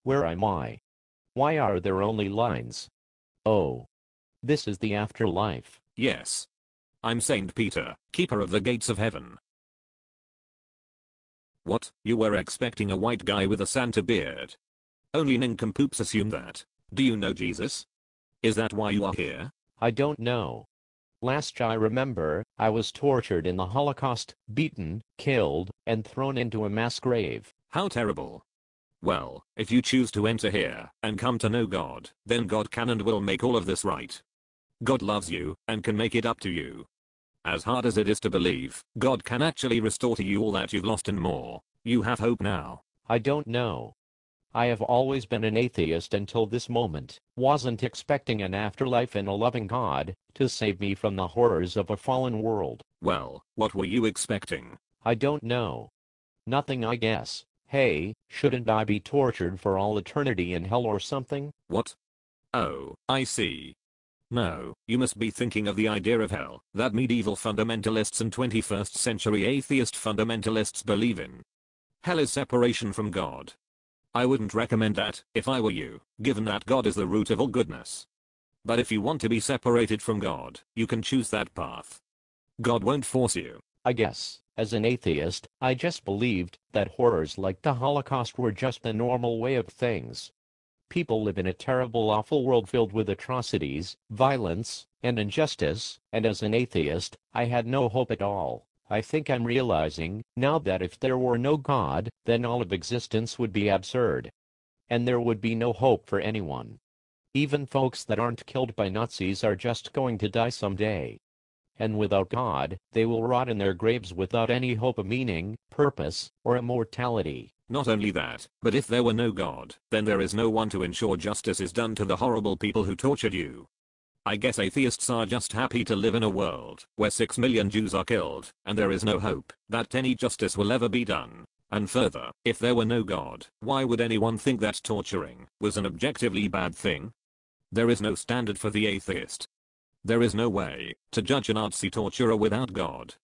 Where am I? Why are there only lines? Oh. This is the afterlife. Yes. I'm Saint Peter, keeper of the gates of heaven. What, you were expecting a white guy with a Santa beard? Only nincompoops assume that. Do you know Jesus? Is that why you are here? I don't know. Last I remember, I was tortured in the Holocaust, beaten, killed, and thrown into a mass grave. How terrible. Well, if you choose to enter here and come to know God, then God can and will make all of this right. God loves you and can make it up to you. As hard as it is to believe, God can actually restore to you all that you've lost and more. You have hope now. I don't know. I have always been an atheist until this moment, wasn't expecting an afterlife and a loving God to save me from the horrors of a fallen world. Well, what were you expecting? I don't know. Nothing, I guess. Hey, shouldn't I be tortured for all eternity in hell or something? What? Oh, I see. No, you must be thinking of the idea of hell that medieval fundamentalists and 21st century atheist fundamentalists believe in. Hell is separation from God. I wouldn't recommend that if I were you, given that God is the root of all goodness. But if you want to be separated from God, you can choose that path. God won't force you. I guess, as an atheist, I just believed that horrors like the Holocaust were just the normal way of things. People live in a terrible, awful world filled with atrocities, violence, and injustice, and as an atheist, I had no hope at all. I think I'm realizing now that if there were no God, then all of existence would be absurd. And there would be no hope for anyone. Even folks that aren't killed by Nazis are just going to die someday. And without God, they will rot in their graves without any hope of meaning, purpose, or immortality. Not only that, but if there were no God, then there is no one to ensure justice is done to the horrible people who tortured you. I guess atheists are just happy to live in a world where 6 million Jews are killed, and there is no hope that any justice will ever be done. And further, if there were no God, why would anyone think that torturing was an objectively bad thing? There is no standard for the atheist. There is no way to judge a Nazi torturer without God.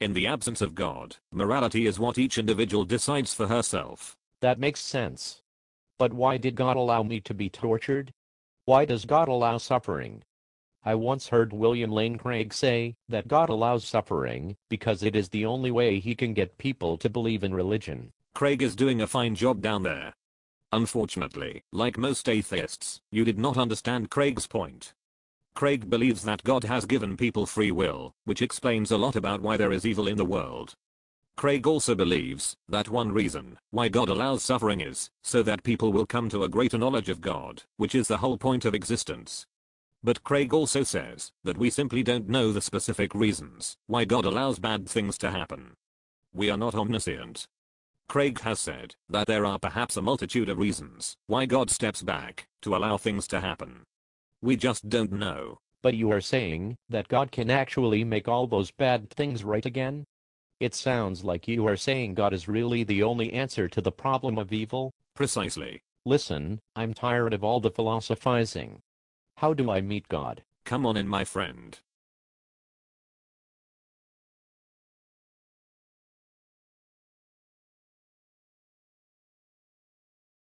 In the absence of God, morality is what each individual decides for herself. That makes sense. But why did God allow me to be tortured? Why does God allow suffering? I once heard William Lane Craig say that God allows suffering because it is the only way he can get people to believe in religion. Craig is doing a fine job down there. Unfortunately, like most atheists, you did not understand Craig's point. Craig believes that God has given people free will, which explains a lot about why there is evil in the world. Craig also believes that one reason why God allows suffering is so that people will come to a greater knowledge of God, which is the whole point of existence. But Craig also says that we simply don't know the specific reasons why God allows bad things to happen. We are not omniscient. Craig has said that there are perhaps a multitude of reasons why God steps back to allow things to happen. We just don't know. But you are saying that God can actually make all those bad things right again? It sounds like you are saying God is really the only answer to the problem of evil. Precisely. Listen, I'm tired of all the philosophizing. How do I meet God? Come on in, my friend.